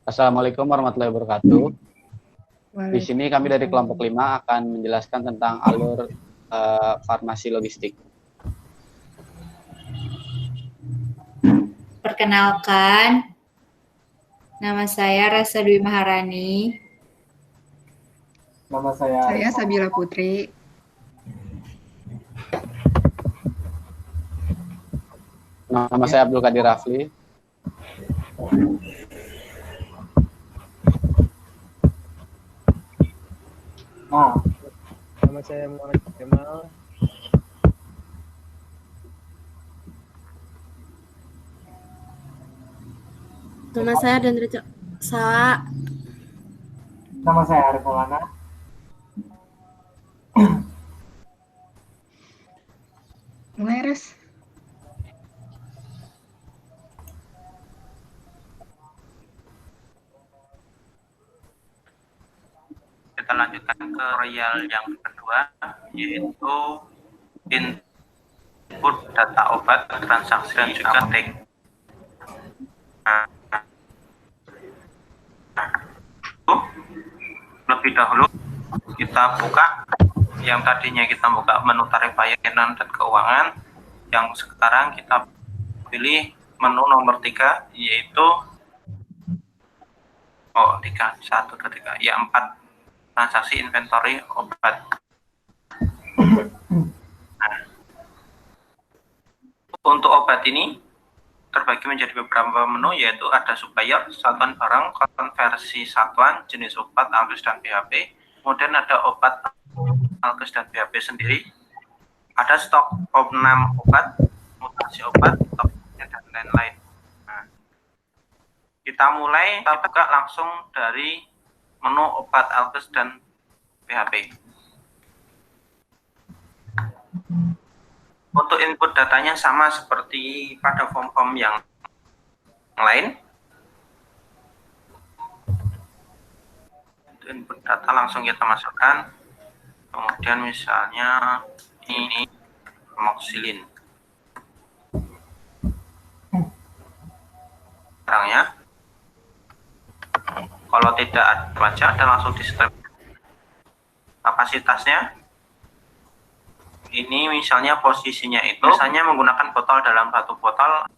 Assalamualaikum warahmatullahi wabarakatuh. Di sini kami dari kelompok 5 akan menjelaskan tentang alur farmasi logistik. Perkenalkan, nama saya Rasa Dwi Maharani. Nama saya Sabila Putri. Nama saya Abdul Qadir Rafli. Nama saya Muhammad Kemal. Nama saya Dandra Sa. Nama saya Arif Maulana. Mulai, Res. Kita lanjutkan ke royal yang kedua, yaitu input data obat, transaksi, dan juga apotek. Lebih dahulu kita buka yang tadinya kita buka menu tarif layanan dan keuangan, yang sekarang kita pilih menu nomor 3, yaitu 4 transaksi inventory obat. Nah, untuk obat ini terbagi menjadi beberapa menu, yaitu ada supplier, satuan barang, konversi satuan, jenis obat, alkes dan BHP. Kemudian ada obat, alkes dan BHP sendiri. Ada stok 6 obat, mutasi obat, stoknya dan lain-lain. Nah, kita buka langsung dari menu obat, alkes dan BHP. Untuk input datanya sama seperti pada form-form yang lain. Untuk input data langsung kita masukkan. Kemudian misalnya ini amoxicillin. Barangnya. Kalau tidak ada baca, dan langsung di step. Kapasitasnya. Ini misalnya posisinya itu, misalnya menggunakan botol, dalam satu botol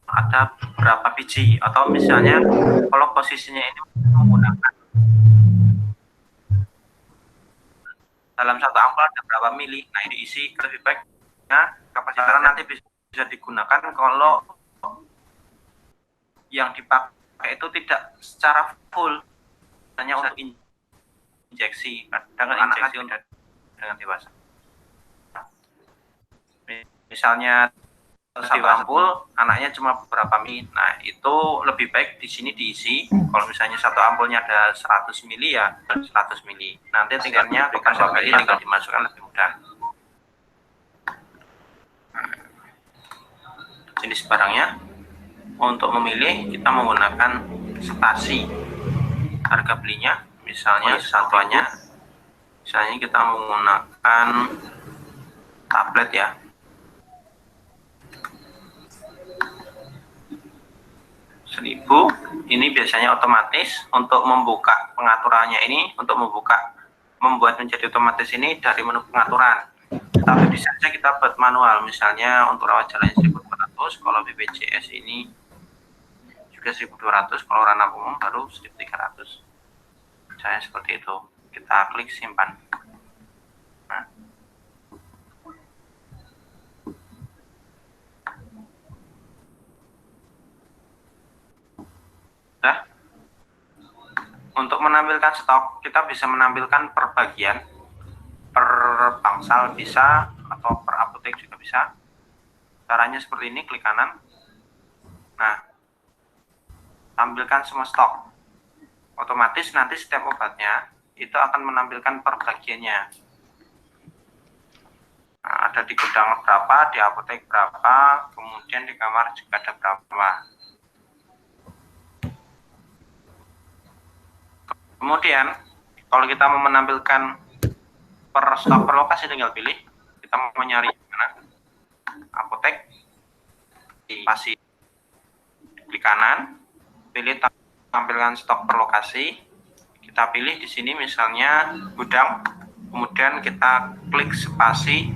ada berapa biji, atau misalnya kalau posisinya ini menggunakan dalam satu ampul ada berapa mili, nah ini diisi lebih baiknya kapasitasnya nanti bisa digunakan kalau yang dipakai itu tidak secara full, hanya untuk injeksi, dengan injeksi untuk dengan dewasa. Misalnya satu ampul anaknya cuma beberapa mili, nah itu lebih baik di sini diisi. Kalau misalnya satu ampulnya ada 100 mili, ya 100 mili, nanti tinggalnya bukan sampai ini tinggal dimasukkan lebih mudah. Jenis barangnya, untuk memilih kita menggunakan stasi. Harga belinya misalnya satuannya, misalnya kita menggunakan tablet ya, ini biasanya otomatis. Untuk membuka pengaturannya ini, untuk membuat menjadi otomatis ini dari menu pengaturan. Tapi bisa saja kita buat manual, misalnya untuk rawat jalan 1.200, kalau BPJS ini juga 1.200, kalau ranah umum baru 1.300. Misalnya seperti itu, kita klik simpan. Nah. Untuk menampilkan stok, kita bisa menampilkan per bagian, per bangsal bisa, atau per apotek juga bisa. Caranya seperti ini, klik kanan. Nah, tampilkan semua stok. Otomatis nanti setiap obatnya itu akan menampilkan per bagiannya. Nah, ada di gudang berapa, di apotek berapa, kemudian di kamar juga ada berapa. Kemudian, kalau kita mau menampilkan per stok per lokasi, tinggal pilih. Kita mau mencari mana? Apotek, di pasti klik kanan, pilih tampilkan stok per lokasi. Kita pilih di sini misalnya gudang, kemudian kita klik spasi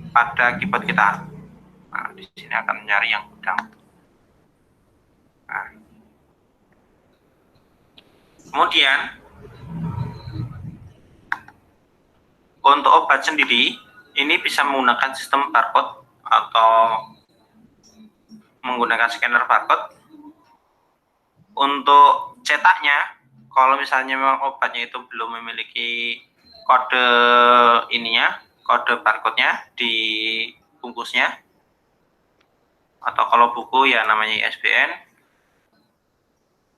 pada keyboard kita. Nah, di sini akan mencari yang gudang. Nah. Kemudian untuk obat sendiri ini bisa menggunakan sistem barcode atau menggunakan scanner barcode. Untuk cetaknya, kalau misalnya memang obatnya itu belum memiliki kode ininya, kode barcode-nya di bungkusnya, atau kalau buku ya namanya ISBN,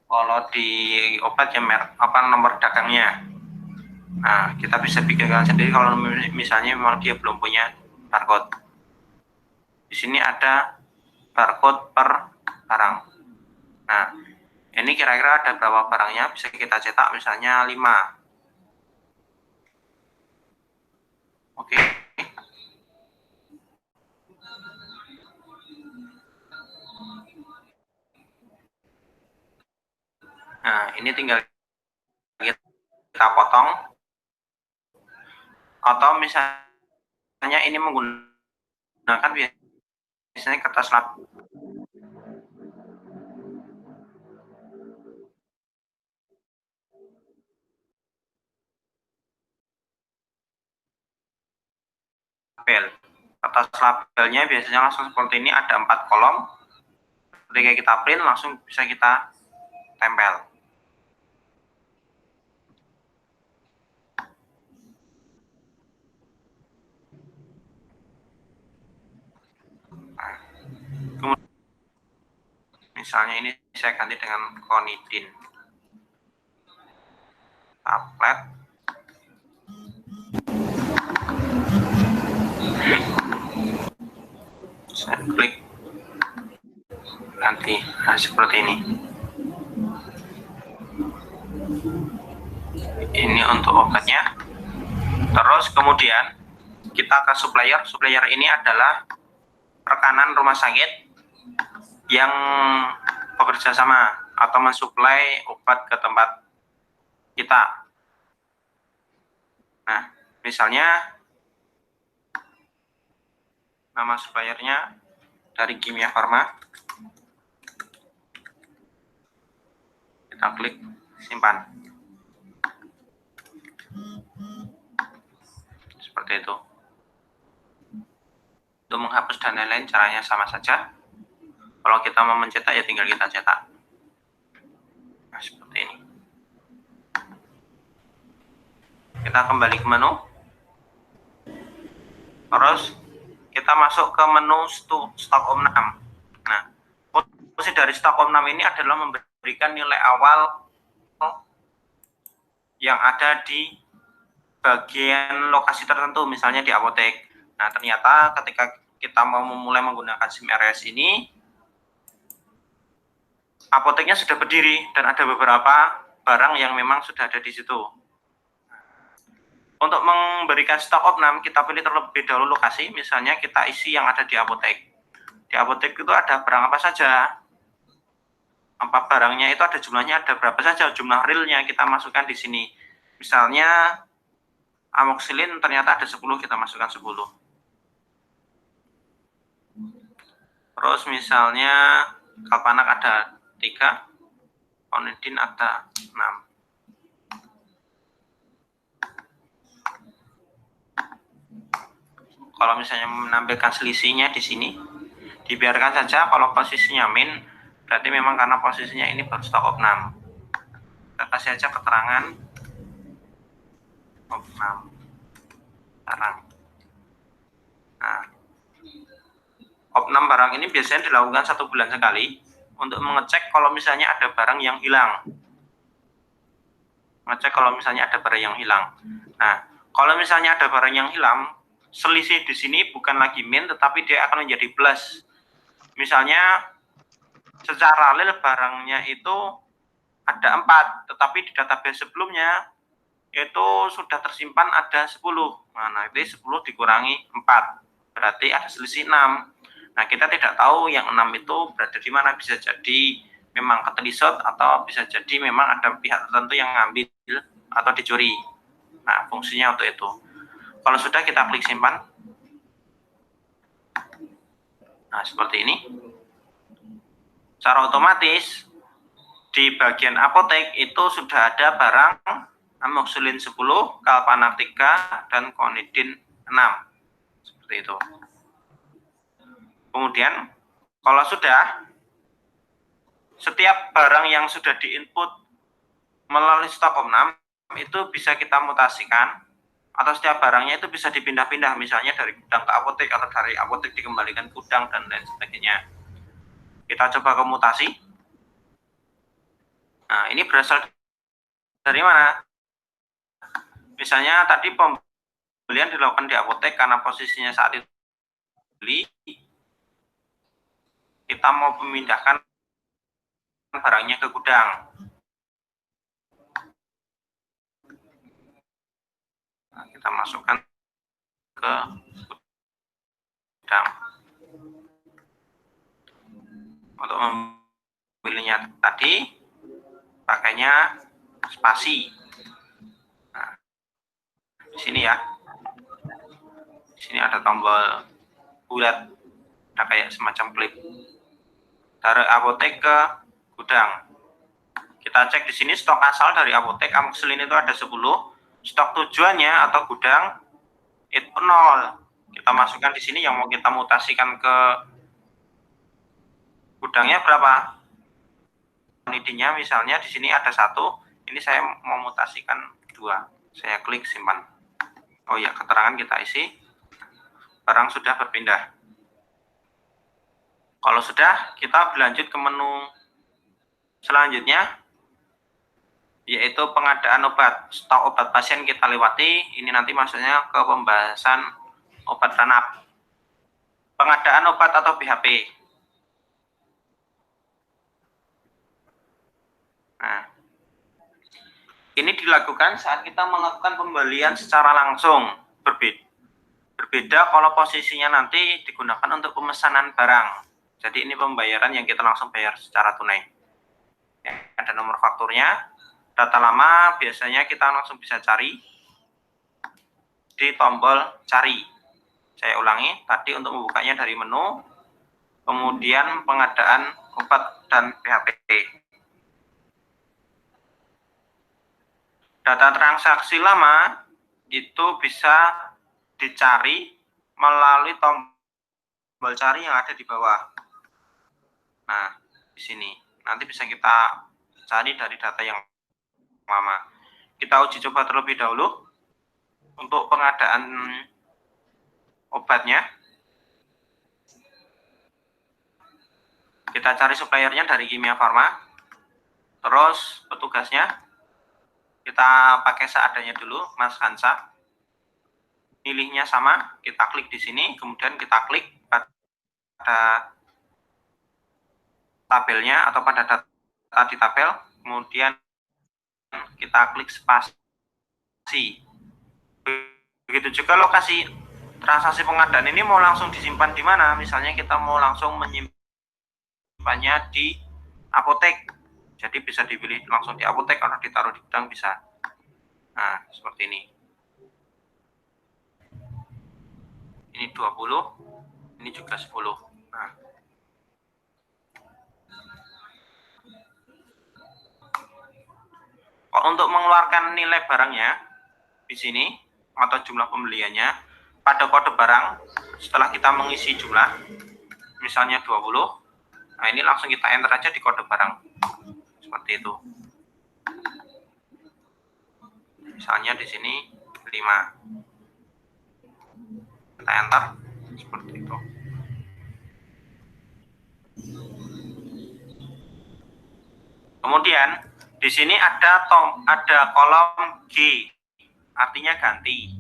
kalau di obat ya nomor dagangnya. Nah, kita bisa pikirkan sendiri kalau misalnya memang dia belum punya barcode. Di sini ada barcode per barang. Nah, ini kira-kira ada berapa barangnya, bisa kita cetak misalnya 5. Oke. Nah, ini tinggal kita potong. Atau misalnya ini menggunakan biasanya kertas label. Kertas labelnya biasanya langsung seperti ini, ada 4 kolom. Ketika kita print langsung bisa kita tempel. Nah, kemudian misalnya ini saya ganti dengan konidin tablet. Saya klik ganti, nah seperti ini. Ini untuk obatnya. Terus kemudian kita ke supplier. Supplier ini adalah rekanan rumah sakit yang bekerja sama atau mensuplai obat ke tempat kita. Nah, misalnya nama suppliernya dari Kimia Farma. Kita klik simpan. Seperti itu. Untuk menghapus dan lain-lain caranya sama saja. Kalau kita mau mencetak ya tinggal kita cetak. Nah, seperti ini. Kita kembali ke menu. Terus kita masuk ke menu stok Om6. Nah, fungsi dari stok Om6 ini adalah memberikan nilai awal yang ada di bagian lokasi tertentu, misalnya di apotek. Nah, ternyata ketika kita mau memulai menggunakan SIM RS ini, apoteknya sudah berdiri dan ada beberapa barang yang memang sudah ada di situ. Untuk memberikan stok Om6, kita pilih terlebih dahulu lokasi, misalnya kita isi yang ada di apotek. Di apotek itu ada barang apa saja, apa barangnya itu ada jumlahnya, ada berapa saja, jumlah realnya kita masukkan di sini. Misalnya amoxicillin ternyata ada 10, kita masukkan 10. Terus misalnya Kalpanak ada 3, Onidin ada 6. Kalau misalnya menampilkan selisihnya di sini, dibiarkan saja. Kalau posisinya min, berarti memang karena posisinya ini baru stok Om6. Kita kasih aja keterangan Om6 barang. Nah, Om6 barang ini biasanya dilakukan 1 bulan sekali untuk mengecek kalau misalnya ada barang yang hilang. Ngecek kalau misalnya ada barang yang hilang. Nah, kalau misalnya ada barang yang hilang, selisih di sini bukan lagi min, tetapi dia akan menjadi plus. Misalnya secara real barangnya itu ada 4, tetapi di database sebelumnya itu sudah tersimpan ada 10. Nah, itu 10 dikurangi 4, berarti ada selisih 6. Nah, kita tidak tahu yang 6 itu berada di mana, bisa jadi memang ketelisot atau bisa jadi memang ada pihak tertentu yang ngambil atau dicuri. Nah, fungsinya untuk itu. Kalau sudah, kita klik simpan. Nah, seperti ini. Secara otomatis di bagian apotek itu sudah ada barang amoxicillin 10, Kalpanac 3, dan Conidin 6. Seperti itu. Kemudian, kalau sudah, setiap barang yang sudah diinput melalui Stockholm 6 itu bisa kita mutasikan, atau setiap barangnya itu bisa dipindah-pindah, misalnya dari gudang ke apotek atau dari apotek dikembalikan ke gudang dan lain sebagainya. Kita coba ke mutasi. Nah, ini berasal dari mana? Misalnya tadi pembelian dilakukan di apotek karena posisinya saat itu beli, kita mau memindahkan barangnya ke gudang. Nah, kita masukkan ke gudang. Untuk memilihnya tadi, pakainya spasi. Nah, di sini ya. Di sini ada tombol bulat, ada kayak semacam klip. Dari apotek ke gudang. Kita cek di sini stok asal dari apotek amoxicillin itu ada 10, stok tujuannya atau gudang itu 0. Kita masukkan di sini yang mau kita mutasikan ke gudangnya berapa? Conidinnya misalnya di sini ada 1, ini saya mau mutasikan 2. Saya klik simpan. Oh ya, keterangan kita isi. Barang sudah berpindah. Kalau sudah, kita berlanjut ke menu selanjutnya, yaitu pengadaan obat. Stok obat pasien kita lewati, ini nanti maksudnya ke pembahasan obat ranap. Pengadaan obat atau BHP. Nah, ini dilakukan saat kita melakukan pembelian secara langsung. Berbeda kalau posisinya nanti digunakan untuk pemesanan barang. Jadi ini pembayaran yang kita langsung bayar secara tunai. Ya, ada nomor fakturnya. Data lama biasanya kita langsung bisa cari di tombol cari. Saya ulangi, tadi untuk membukanya dari menu, kemudian pengadaan obat dan BHP. Data transaksi lama itu bisa dicari melalui tombol cari yang ada di bawah. Nah, di sini nanti bisa kita cari dari data yang lama. Kita uji coba terlebih dahulu untuk pengadaan obatnya. Kita cari suppliernya dari Kimia Farma. Terus petugasnya kita pakai seadanya dulu, Mas Hansa. Pilihnya sama, kita klik di sini, kemudian kita klik pada tabelnya atau pada data di tabel, kemudian kita klik spasi. Begitu juga lokasi transaksi pengadaan ini mau langsung disimpan di mana? Misalnya kita mau langsung menyimpannya di apotek, jadi bisa dipilih langsung di apotek atau ditaruh di gudang bisa. Nah, seperti ini. Ini 20, ini juga 10. Nah, untuk mengeluarkan nilai barangnya di sini atau jumlah pembeliannya pada kode barang, setelah kita mengisi jumlah, misalnya 20, nah ini langsung kita enter aja di kode barang seperti itu. Misalnya di sini 5, kita enter seperti itu. Kemudian di sini ada kolom G, artinya ganti.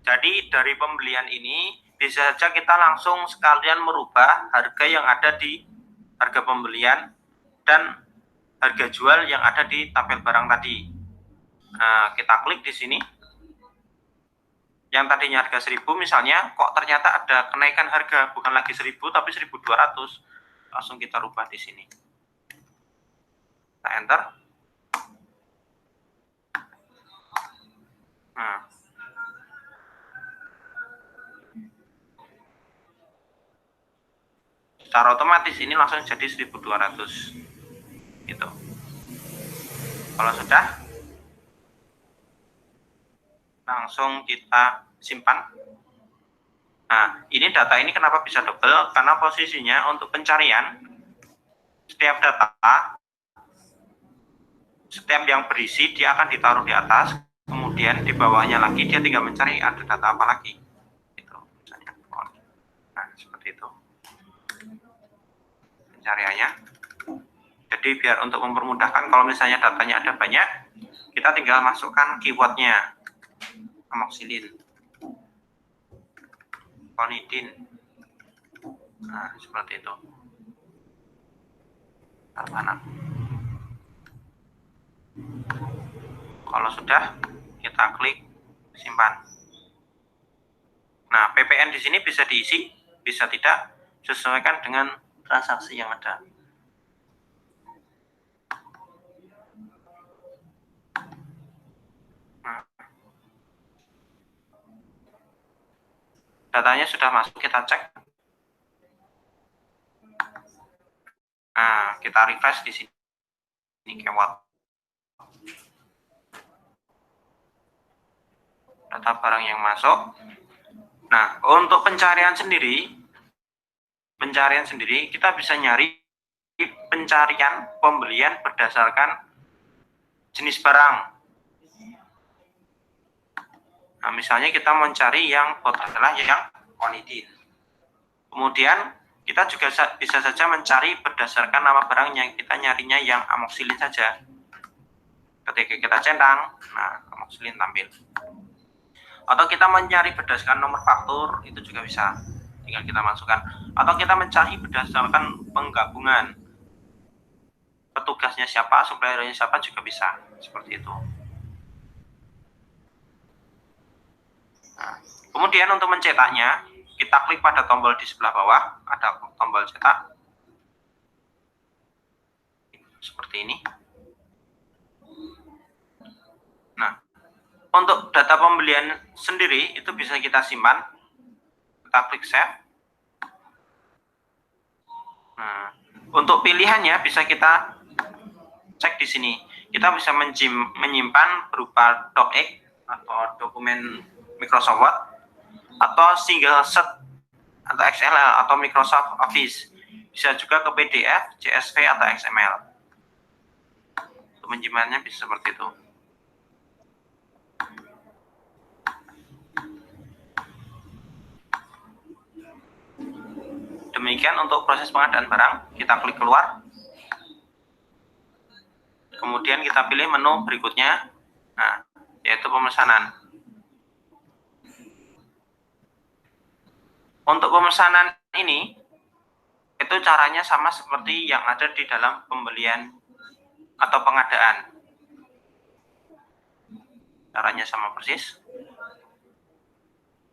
Jadi dari pembelian ini bisa saja kita langsung sekalian merubah harga yang ada di harga pembelian dan harga jual yang ada di tabel barang tadi. Nah, kita klik di sini. Yang tadinya harga 1.000 misalnya, kok ternyata ada kenaikan harga, bukan lagi 1.000 tapi 1.200. Langsung kita rubah di sini. Kita enter. Nah, secara otomatis ini langsung jadi 1.200 gitu. Kalau sudah, langsung kita simpan. Nah, ini data ini kenapa bisa double? Karena posisinya untuk pencarian setiap data, setiap yang berisi dia akan ditaruh di atas, kemudian di bawahnya lagi dia tinggal mencari ada data apa lagi. Gitu. Nah, seperti itu pencariannya. Jadi biar untuk mempermudahkan, kalau misalnya datanya ada banyak, kita tinggal masukkan keywordnya, amoxicillin, klonidin. Nah, seperti itu. Tarpana. Kalau sudah, kita klik simpan. Nah, PPN di sini bisa diisi, bisa tidak, sesuaikan dengan transaksi yang ada. Datanya sudah masuk, kita cek. Nah, kita refresh di sini. Ini keyword. Data barang yang masuk. Nah, untuk pencarian sendiri kita bisa nyari pencarian pembelian berdasarkan jenis barang. Nah, misalnya kita mencari yang bot adalah yang klonidin. Kemudian kita juga bisa saja mencari berdasarkan nama barang yang kita nyarinya yang amoxicillin saja. Ketika kita centang, nah amoxicillin tampil. Atau kita mencari berdasarkan nomor faktur, itu juga bisa. Tinggal kita masukkan. Atau kita mencari berdasarkan penggabungan. Petugasnya siapa, suppliernya siapa juga bisa. Seperti itu. Nah, kemudian untuk mencetaknya, kita klik pada tombol di sebelah bawah, ada tombol cetak. Seperti ini. Nah, untuk data pembelian sendiri, itu bisa kita simpan. Kita klik save. Nah, untuk pilihannya bisa kita cek di sini. Kita bisa menyimpan berupa docx atau dokumen Microsoft Word, atau single sheet atau XML atau Microsoft Office. Bisa juga ke PDF, CSV atau XML. Untuk menyimpannya bisa seperti itu. Demikian untuk proses pengadaan barang. Kita klik keluar. Kemudian kita pilih menu berikutnya. Nah, yaitu pemesanan. Untuk pemesanan ini, itu caranya sama seperti yang ada di dalam pembelian atau pengadaan. Caranya sama persis.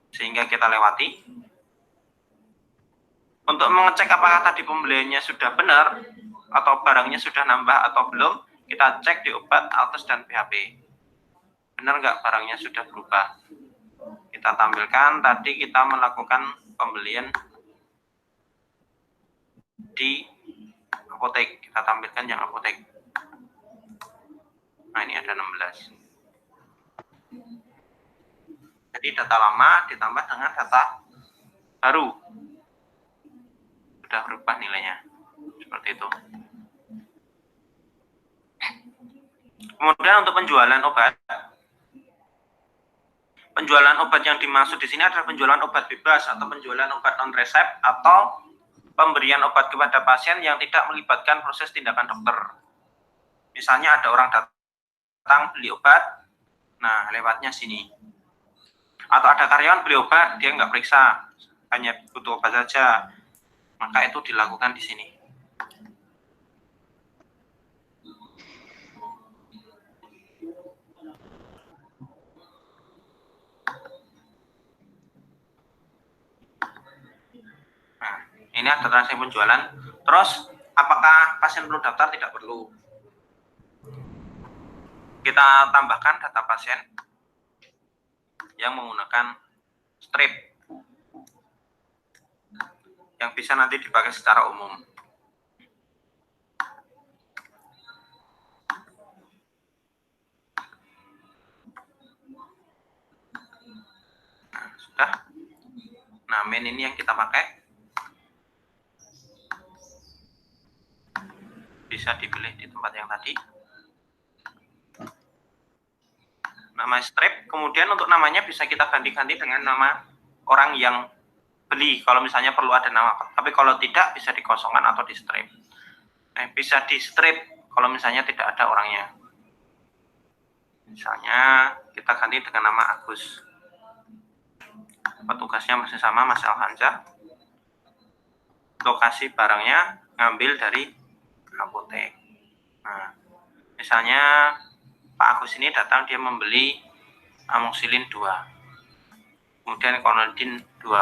Sehingga kita lewati. Untuk mengecek apakah tadi pembeliannya sudah benar, atau barangnya sudah nambah atau belum, kita cek di obat, altes, dan PHP. Benar nggak barangnya sudah berubah? Kita tampilkan tadi kita melakukan pembelian di apotek. Kita tampilkan yang apotek. Nah, ini ada 16. Jadi data lama ditambah dengan data baru. Sudah berubah nilainya. Seperti itu. Kemudian untuk penjualan obat. Penjualan obat yang dimaksud di sini adalah penjualan obat bebas atau penjualan obat non resep atau pemberian obat kepada pasien yang tidak melibatkan proses tindakan dokter. Misalnya ada orang datang beli obat, nah lewatnya sini. Atau ada karyawan beli obat, dia nggak periksa, hanya butuh obat saja, maka itu dilakukan di sini. Ini ada transaksi penjualan. Terus, apakah pasien perlu daftar? Tidak perlu. kita tambahkan data pasien yang menggunakan strip yang bisa nanti dipakai secara umum. Nah, sudah. Nah, main ini yang kita pakai. Bisa dipilih di tempat yang tadi. Nama strip, kemudian untuk namanya bisa kita ganti-ganti dengan nama orang yang beli, kalau misalnya perlu ada nama, tapi kalau tidak bisa dikosongkan atau di strip. Bisa di strip kalau misalnya tidak ada orangnya. Misalnya kita ganti dengan nama Agus. Petugasnya masih sama, Mas Alhansyah. Lokasi barangnya ngambil dari apotek. Nah, misalnya Pak Agus ini datang, dia membeli amoxicillin 2, kemudian Conadin 2.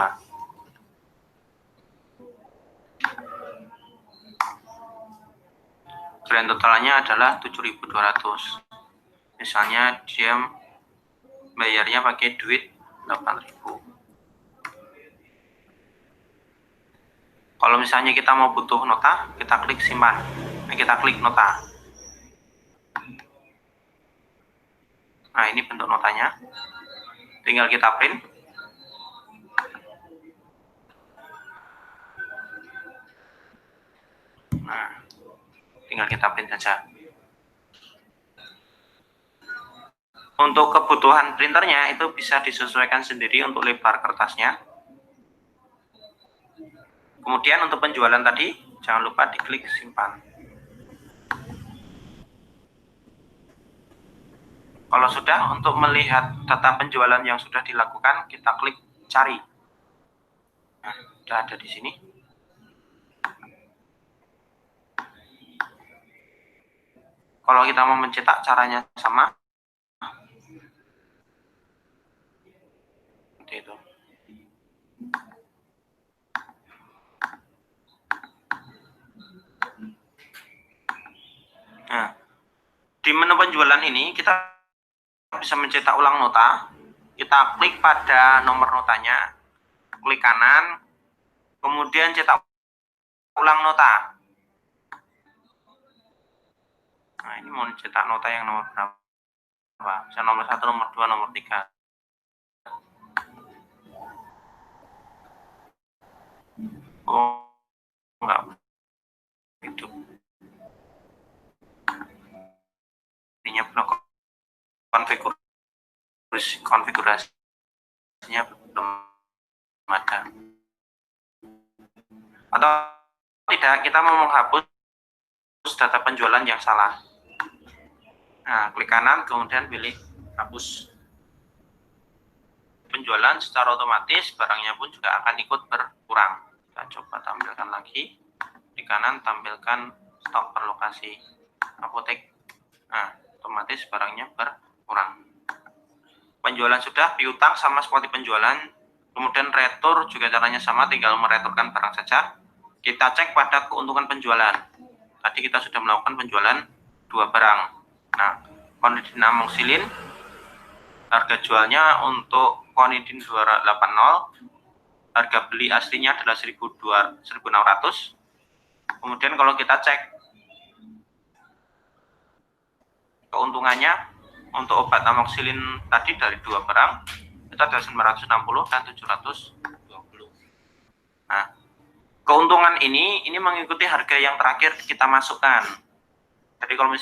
Grand totalnya adalah 7.200. Misalnya dia bayarnya pakai duit 8.000. Kalau misalnya kita mau butuh nota, kita klik simpan. Nah, kita klik nota. Nah, ini bentuk notanya. Tinggal kita print. Nah, tinggal kita print saja. Untuk kebutuhan printernya itu bisa disesuaikan sendiri untuk lebar kertasnya. Kemudian untuk penjualan tadi, jangan lupa diklik simpan. Kalau sudah, untuk melihat data penjualan yang sudah dilakukan, kita klik cari. Nah, sudah ada di sini. Kalau kita mau mencetak, caranya sama. Seperti itu. Nah, di menu penjualan ini kita bisa mencetak ulang nota. Kita klik pada nomor notanya, klik kanan, kemudian cetak ulang nota. Nah, ini mau cetak nota yang nomor berapa? Bisa nomor 1, nomor 2, nomor 3. Oh, enggak. Itu. Ininya belum konfigurasinya belum ada. Atau tidak, kita mau menghapus data penjualan yang salah. Nah, klik kanan, kemudian pilih hapus. Penjualan secara otomatis barangnya pun juga akan ikut berkurang. Kita coba tampilkan lagi. Di kanan tampilkan stok per lokasi apotek. Nah, otomatis barangnya berkurang. Penjualan sudah, piutang sama seperti penjualan. Kemudian retur juga caranya sama, tinggal mereturkan barang saja. Kita cek pada keuntungan penjualan. Tadi kita sudah melakukan penjualan 2 barang. Nah, Conadin amoxicillin, harga jualnya untuk Conadin 280, harga beli aslinya adalah 1.600. Kemudian kalau kita cek keuntungannya untuk obat amoxicillin tadi dari 2 barang, itu ada 960 dan 720. Nah, keuntungan ini mengikuti harga yang terakhir kita masukkan. Jadi kalau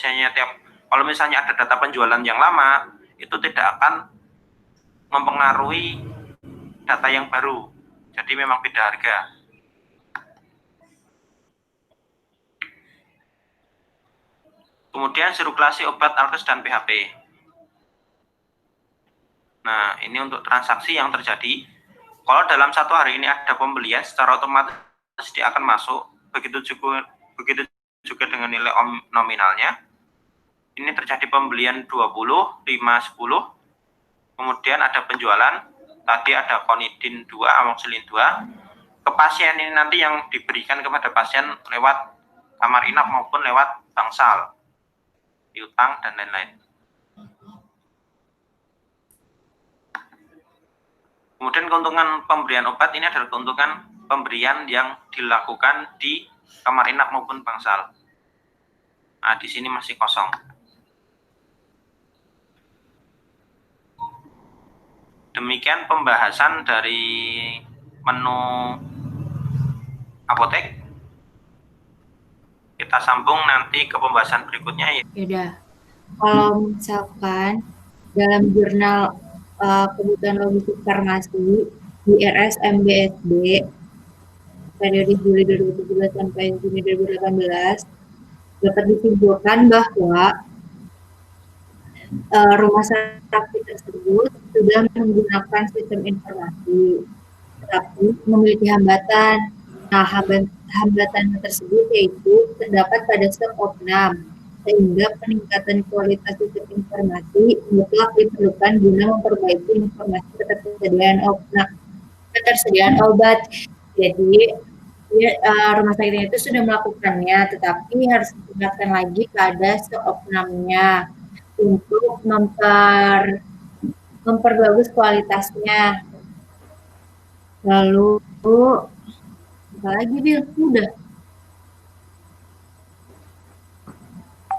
misalnya ada data penjualan yang lama, itu tidak akan mempengaruhi data yang baru. Jadi memang beda harga. Kemudian sirkulasi obat alkes dan PHP. Nah, ini untuk transaksi yang terjadi. Kalau dalam 1 hari ini ada pembelian, secara otomatis dia akan masuk. Begitu juga dengan nilai nominalnya. Ini terjadi pembelian 20, 5, 10. Kemudian ada penjualan. Tadi ada Conadin 2, amoxicillin 2. Ke pasien ini nanti yang diberikan kepada pasien lewat kamar inap maupun lewat bangsal, piutang, dan lain-lain. Kemudian keuntungan pemberian obat ini adalah keuntungan pemberian yang dilakukan di kamar inap maupun bangsal. Nah, di sini masih kosong. Demikian pembahasan dari menu apotek. Kita sambung nanti ke pembahasan berikutnya. Yaudah, kalau misalkan dalam jurnal kebutuhan logistik farmasi di RSMBSD periode Juli 2017 sampai Juni 2018 dapat disimpulkan bahwa rumah sakit tersebut sudah menggunakan sistem informasi, tetapi memiliki hambatan. Nah, hambatan tersebut yaitu terdapat pada stok opnam, sehingga peningkatan kualitas sistem informasi mutlak diperlukan guna memperbaiki informasi ketersediaan obat. Jadi, rumah sakit itu sudah melakukannya, tetapi harus ditingkatkan lagi pada stok opnamnya untuk memperbagus kualitasnya. Lalu apa lagi Bil? Udah.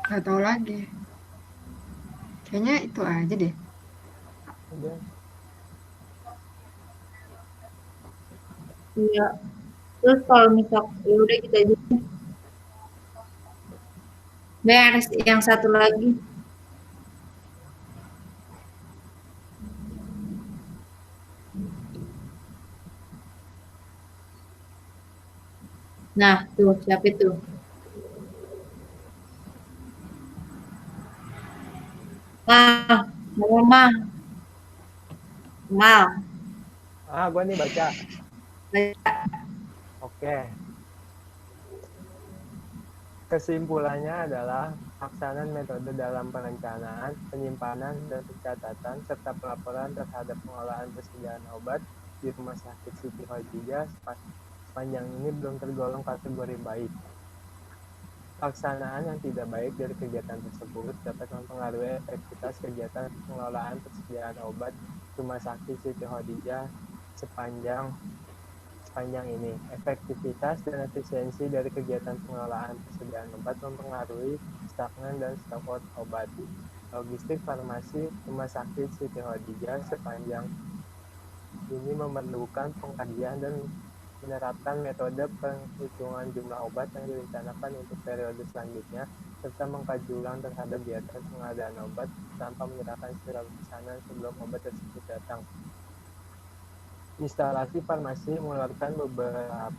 Gak tahu lagi. Kayaknya itu aja deh. Udah. Iya. Terus kalau misal ya udah kita aja. Beres yang satu lagi. Nah, tuh siapa itu? Mal. Gua nih baca. Oke. Kesimpulannya adalah pelaksanaan metode dalam perencanaan, penyimpanan, dan pencatatan, serta pelaporan terhadap pengolahan persediaan obat di Rumah Sakit Siti Khadijah sepanjang ini belum tergolong kategori baik. Pelaksanaan yang tidak baik dari kegiatan tersebut dapat mempengaruhi efektivitas kegiatan pengelolaan persediaan obat Rumah Sakit Siti Khadijah sepanjang ini. Efektivitas dan efisiensi dari kegiatan pengelolaan persediaan obat mempengaruhi stagnan dan stok obat. Logistik farmasi Rumah Sakit Siti Khadijah sepanjang ini memerlukan pengkajian dan menerapkan metode penghitungan jumlah obat yang direncanakan untuk periode selanjutnya, serta mengkaji ulang terhadap biaya pengadaan obat tanpa menyerahkan surat pesanan sebelum obat tersebut datang. Instalasi farmasi mengeluarkan beberapa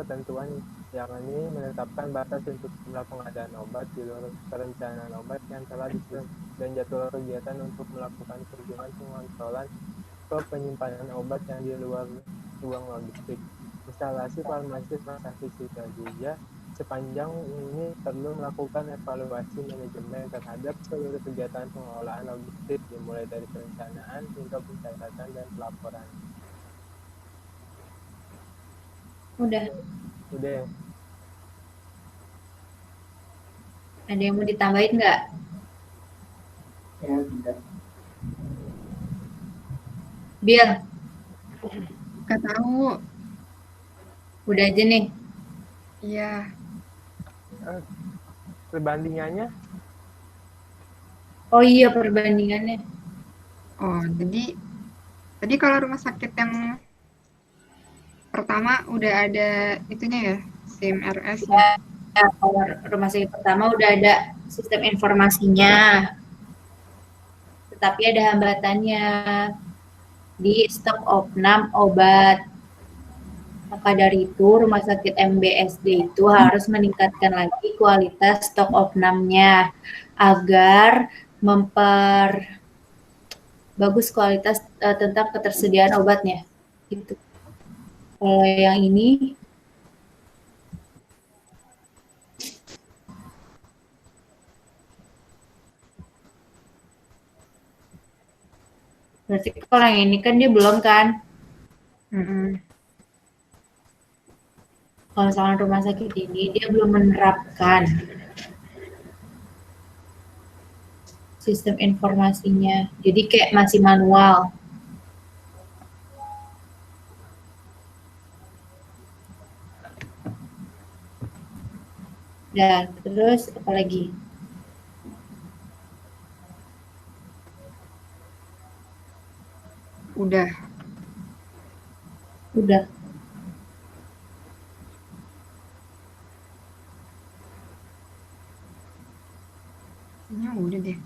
ketentuan, yakni menetapkan batas untuk jumlah pengadaan obat di luar perencanaan obat yang telah disusun dan jadwal kegiatan untuk melakukan kunjungan pengontrolan ke penyimpanan obat yang di luar ruang logistik. Instalasi farmasi Rumah Sakit Siti Khadijah sepanjang ini perlu melakukan evaluasi manajemen terhadap seluruh kegiatan pengelolaan logistik dimulai dari perencanaan hingga pencatatan dan pelaporan. Udah. Ada yang mau ditambahin nggak? Ya, tidak. Bill. Gak tahu. Udah aja nih. Iya. Perbandingannya? Oh iya, perbandingannya. Oh, jadi tadi kalau rumah sakit yang pertama udah ada itunya ya, SIM RS ya. Ya, kalau rumah sakit pertama udah ada sistem informasinya. Tetapi ada hambatannya di stok opnam obat. Maka dari itu, Rumah Sakit MBSD itu harus meningkatkan lagi kualitas stok opnamnya agar memperbagus kualitas tentang ketersediaan obatnya. Gitu. Kalau yang ini, berarti kalau yang ini kan dia belum kan? Kalau misalkan rumah sakit ini dia belum menerapkan sistem informasinya, jadi kayak masih manual. Dan terus apa lagi? Udah. Udah. Kayaknya udah deh.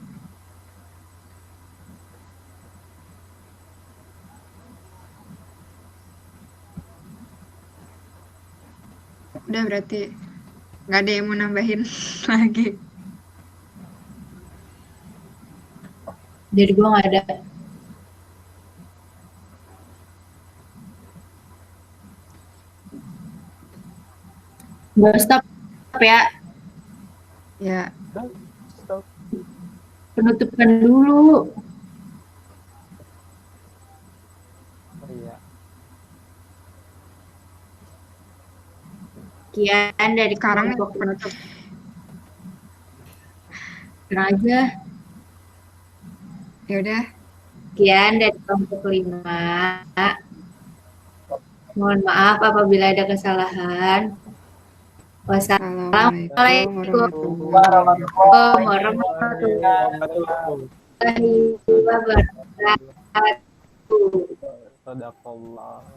Udah berarti nggak ada yang mau nambahin lagi. Dari gua nggak ada. Gua stop ya. Ya, Stop. Penutupan dulu. Oh iya. Sekian dari sekarang kelompok penutup. Tenang aja. Ya udah. Sekian dari kelompok 5. Mohon maaf apabila ada kesalahan. Assalamualaikum warahmatullahi Warahmatullahi wabarakatuh. Sadaqallah.